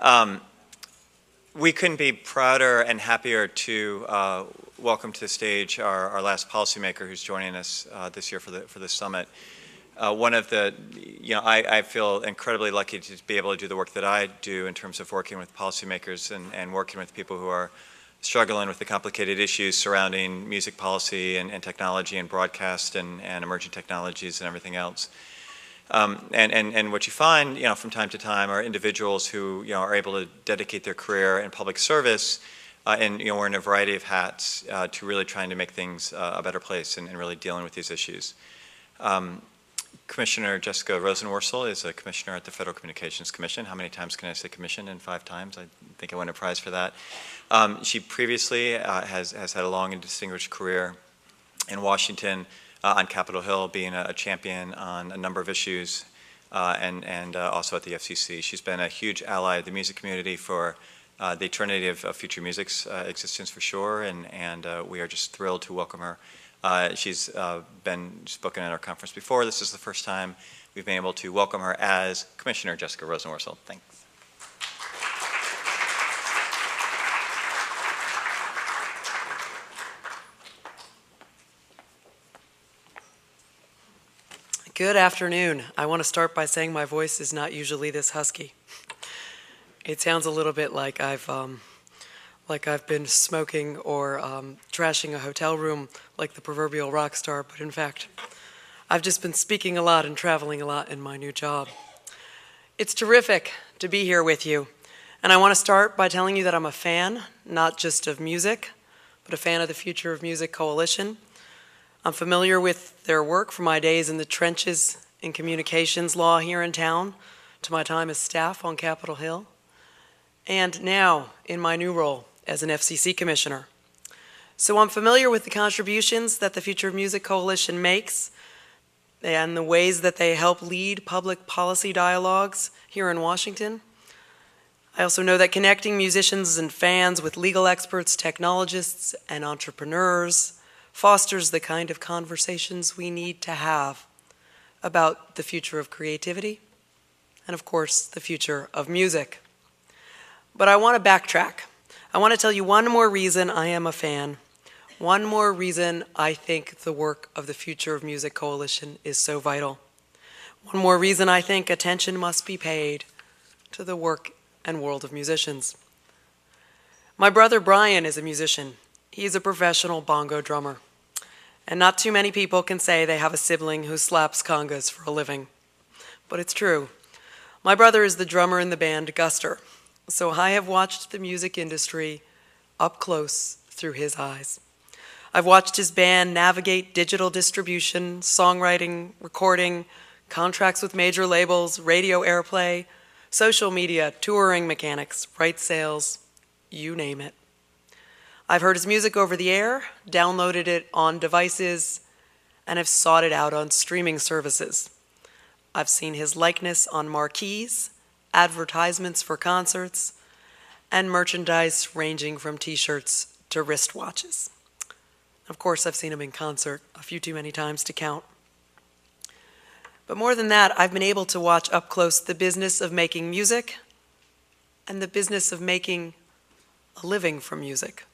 Um, we couldn't be prouder and happier to welcome to the stage our last policymaker who's joining us this year for the summit. One of the, I feel incredibly lucky to be able to do the work that I do in terms of working with policymakers and working with people who are struggling with the complicated issues surrounding music policy and technology and broadcast and emerging technologies and everything else. And what you find, from time to time are individuals who, are able to dedicate their career in public service and, wearing a variety of hats to really trying to make things a better place and really dealing with these issues. Commissioner Jessica Rosenworcel is a commissioner at the Federal Communications Commission. How many times can I say commission? In 5 times. I think I won a prize for that. She previously has had a long and distinguished career in Washington on Capitol Hill, being a champion on a number of issues, and also at the FCC. She's been a huge ally of the music community for the eternity of future music's existence for sure, and we are just thrilled to welcome her. She's been spoken at our conference before. This is the first time we've been able to welcome her as Commissioner Jessica Rosenworcel. Thanks. Good afternoon. I want to start by saying my voice is not usually this husky. It sounds a little bit like I've been smoking or trashing a hotel room like the proverbial rock star, but in fact, I've just been speaking a lot and traveling a lot in my new job. It's terrific to be here with you, and I want to start by telling you that I'm a fan, not just of music, but a fan of the Future of Music Coalition. I'm familiar with their work from my days in the trenches in communications law here in town, to my time as staff on Capitol Hill, and now in my new role as an FCC commissioner. So I'm familiar with the contributions that the Future of Music Coalition makes and the ways that they help lead public policy dialogues here in Washington. I also know that connecting musicians and fans with legal experts, technologists, and entrepreneurs fosters the kind of conversations we need to have about the future of creativity and, of course, the future of music. But I want to backtrack. I want to tell you one more reason I am a fan, one more reason I think the work of the Future of Music Coalition is so vital, one more reason I think attention must be paid to the work and world of musicians. My brother Brian is a musician. He's a professional bongo drummer. And not too many people can say they have a sibling who slaps congas for a living. But it's true. My brother is the drummer in the band Guster, so I have watched the music industry up close through his eyes. I've watched his band navigate digital distribution, songwriting, recording, contracts with major labels, radio airplay, social media, touring mechanics, rights sales, you name it. I've heard his music over the air, downloaded it on devices, and have sought it out on streaming services. I've seen his likeness on marquees, advertisements for concerts, and merchandise ranging from t-shirts to wristwatches. Of course, I've seen him in concert a few too many times to count. But more than that, I've been able to watch up close the business of making music and the business of making a living from music.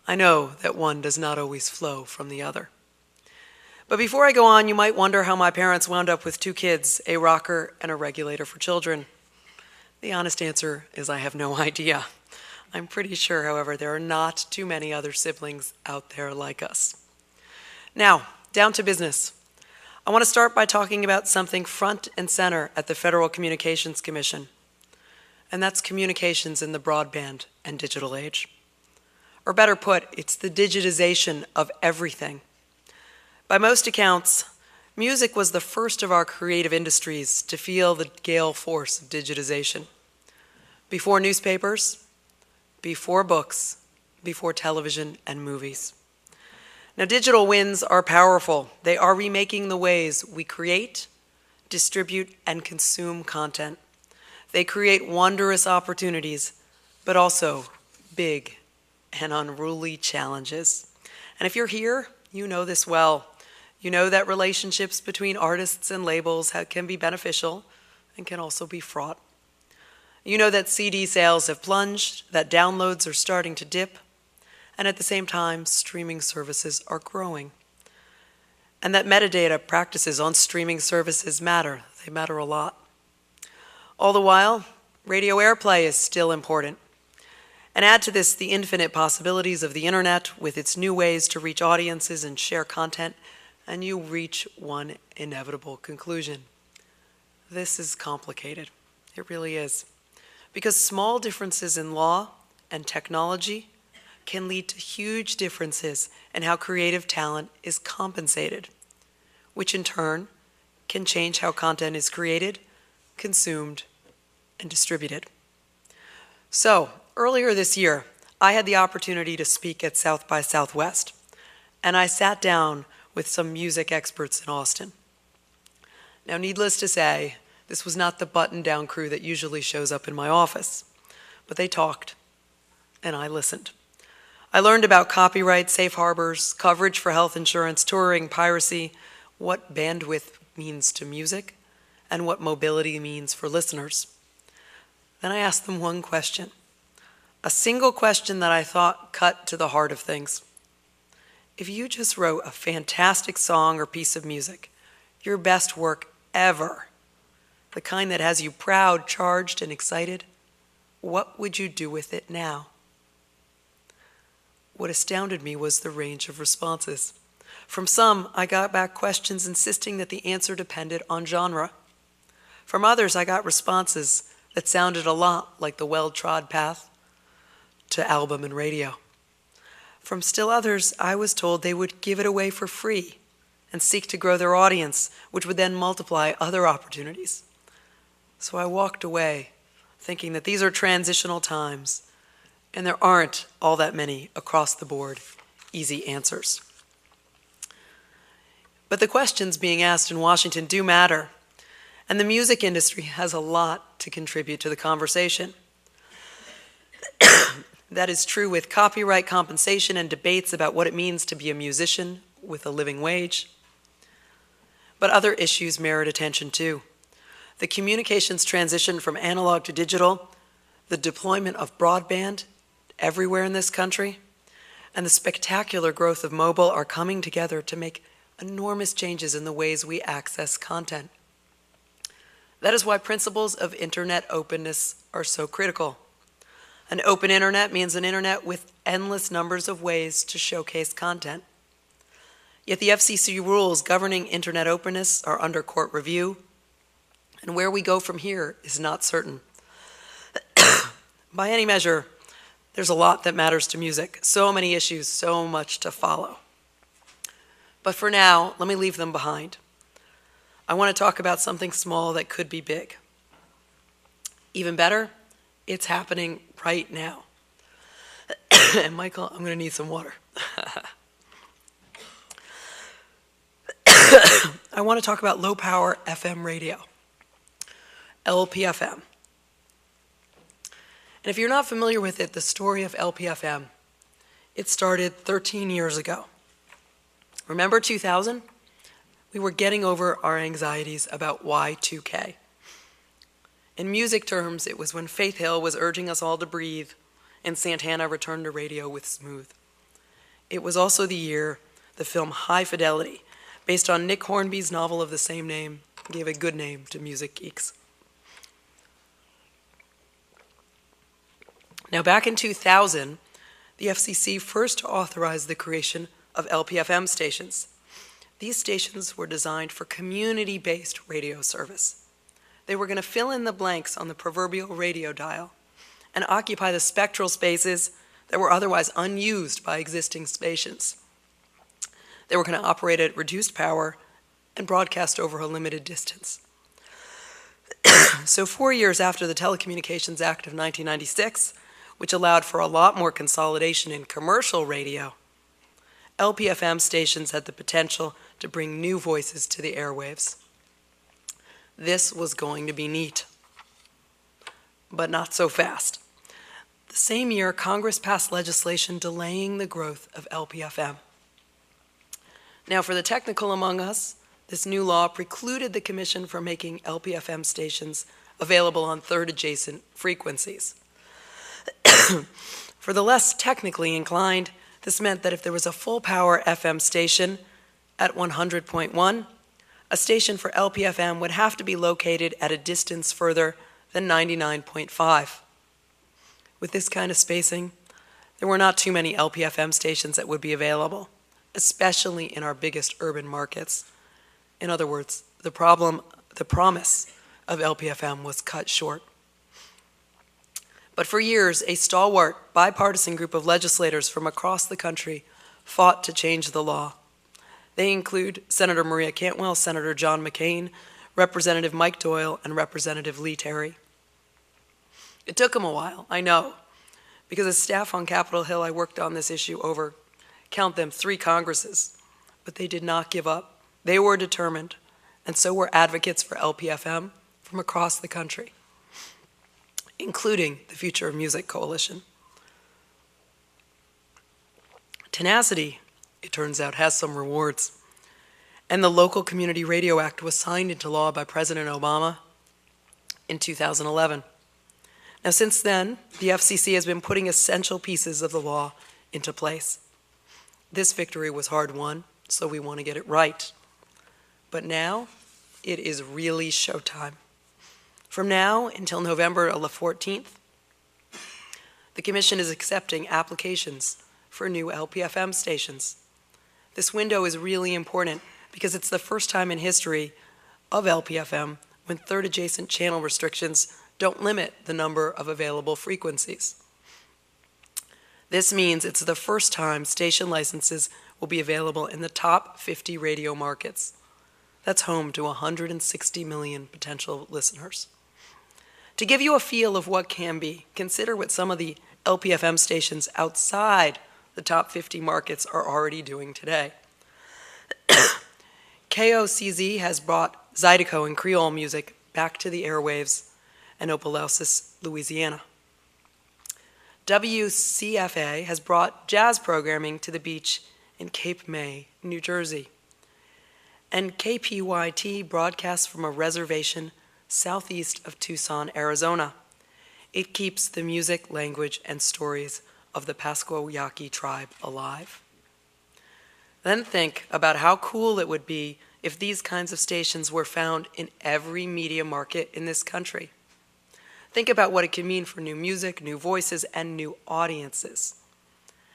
I know that one does not always flow from the other. But before I go on, you might wonder how my parents wound up with 2 kids, a rocker and a regulator for children. The honest answer is I have no idea. I'm pretty sure, however, there are not too many other siblings out there like us. Now, down to business. I want to start by talking about something front and center at the Federal Communications Commission, and that's communications in the broadband and digital age. Or better put, it's the digitization of everything. By most accounts, music was the first of our creative industries to feel the gale force of digitization. Before newspapers, before books, before television and movies. Now, digital wins are powerful. They are remaking the ways we create, distribute, and consume content. They create wondrous opportunities, but also big and unruly challenges. And if you're here, you know this well. You know that relationships between artists and labels can be beneficial and can also be fraught. You know that CD sales have plunged, that downloads are starting to dip, and at the same time, streaming services are growing. And that metadata practices on streaming services matter. They matter a lot. All the while, radio airplay is still important. And add to this the infinite possibilities of the internet with its new ways to reach audiences and share content, and you reach one inevitable conclusion. This is complicated. It really is. Because small differences in law and technology can lead to huge differences in how creative talent is compensated, which in turn can change how content is created, consumed, and distributed. So, earlier this year, I had the opportunity to speak at South by Southwest, and I sat down with some music experts in Austin. Now, needless to say, this was not the button-down crew that usually shows up in my office, but they talked, and I listened. I learned about copyright, safe harbors, coverage for health insurance, touring, piracy, what bandwidth means to music, and what mobility means for listeners. Then I asked them one question, a single question that I thought cut to the heart of things. If you just wrote a fantastic song or piece of music, your best work ever, the kind that has you proud, charged, and excited, what would you do with it now? What astounded me was the range of responses. From some, I got back questions insisting that the answer depended on genre. From others, I got responses that sounded a lot like the well-trod path to album and radio. From still others, I was told they would give it away for free and seek to grow their audience, which would then multiply other opportunities. So I walked away thinking that these are transitional times, and there aren't all that many across the board easy answers. But the questions being asked in Washington do matter, and the music industry has a lot to contribute to the conversation. That is true with copyright compensation and debates about what it means to be a musician with a living wage. But other issues merit attention too. The communications transition from analog to digital, the deployment of broadband everywhere in this country, and the spectacular growth of mobile are coming together to make enormous changes in the ways we access content. That is why principles of internet openness are so critical. An open internet means an internet with endless numbers of ways to showcase content. Yet the FCC rules governing internet openness are under court review, and where we go from here is not certain. By any measure, there's a lot that matters to music, so many issues, so much to follow. But for now, let me leave them behind. I want to talk about something small that could be big. Even better, it's happening right now. And Michael, I'm going to need some water. I want to talk about low power FM radio, Lpfm. And if you're not familiar with it, the story of Lpfm, it started 13 years ago. Remember 2000? We were getting over our anxieties about Y2K. In music terms, it was when Faith Hill was urging us all to breathe and Santana returned to radio with Smooth. It was also the year the film High Fidelity, based on Nick Hornby's novel of the same name, gave a good name to music geeks. Now, back in 2000, the FCC first authorized the creation of Lpfm stations. These stations were designed for community-based radio service. They were going to fill in the blanks on the proverbial radio dial and occupy the spectral spaces that were otherwise unused by existing stations. They were going to operate at reduced power and broadcast over a limited distance. So 4 years after the Telecommunications Act of 1996, which allowed for a lot more consolidation in commercial radio, Lpfm stations had the potential to bring new voices to the airwaves. This was going to be neat, but not so fast. The same year, Congress passed legislation delaying the growth of Lpfm. Now, for the technical among us, this new law precluded the Commission from making Lpfm stations available on third adjacent frequencies. For the less technically inclined, this meant that if there was a full-power FM station at 100.1, a station for Lpfm would have to be located at a distance further than 99.5. With this kind of spacing, there were not too many Lpfm stations that would be available, especially in our biggest urban markets. In other words, the promise of Lpfm was cut short. But for years, a stalwart, bipartisan group of legislators from across the country fought to change the law. They include Senator Maria Cantwell, Senator John McCain, Representative Mike Doyle, and Representative Lee Terry. It took them a while, I know, because as staff on Capitol Hill, I worked on this issue over, count them, 3 Congresses, but they did not give up. They were determined, and so were advocates for Lpfm from across the country, including the Future of Music Coalition. Tenacity, it turns out, has some rewards. And the Local Community Radio Act was signed into law by President Obama in 2011. Now, since then, the FCC has been putting essential pieces of the law into place. This victory was hard won, so we want to get it right. But now, it is really showtime. From now until November 14th, the Commission is accepting applications for new Lpfm stations. This window is really important because it's the first time in history of Lpfm when third adjacent channel restrictions don't limit the number of available frequencies. This means it's the first time station licenses will be available in the top 50 radio markets. That's home to 160 million potential listeners. To give you a feel of what can be, consider what some of the Lpfm stations outside the top 50 markets are already doing today. KOCZ has brought Zydeco and Creole music back to the airwaves in Opelousas, Louisiana. WCFA has brought jazz programming to the beach in Cape May, New Jersey. And KPYT broadcasts from a reservation southeast of Tucson, Arizona. It keeps the music, language, and stories of the Pascua Yaqui tribe alive. Then think about how cool it would be if these kinds of stations were found in every media market in this country. Think about what it could mean for new music, new voices, and new audiences.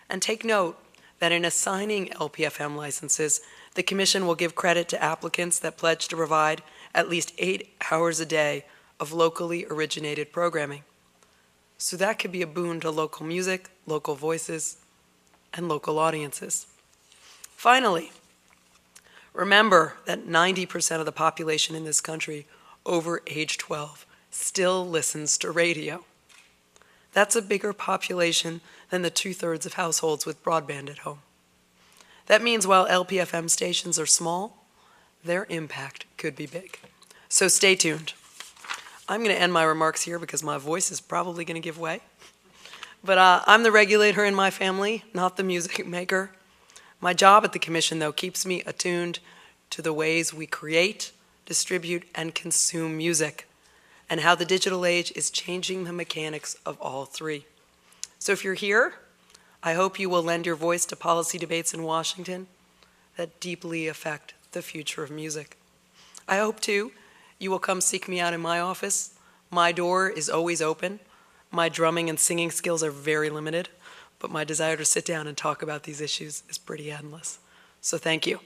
And take note that in assigning Lpfm licenses, the Commission will give credit to applicants that pledge to provide at least 8 hours a day of locally originated programming. So that could be a boon to local music, local voices, and local audiences. Finally, remember that 90% of the population in this country over age 12 still listens to radio. That's a bigger population than the 2/3 of households with broadband at home. That means while Lpfm stations are small, their impact could be big. So stay tuned. I'm going to end my remarks here because my voice is probably going to give way. But I'm the regulator in my family, not the music maker. My job at the Commission, though, keeps me attuned to the ways we create, distribute, and consume music, and how the digital age is changing the mechanics of all three. So if you're here, I hope you will lend your voice to policy debates in Washington that deeply affect the future of music. I hope, too, you will come seek me out in my office. My door is always open. My drumming and singing skills are very limited, but my desire to sit down and talk about these issues is pretty endless. So thank you.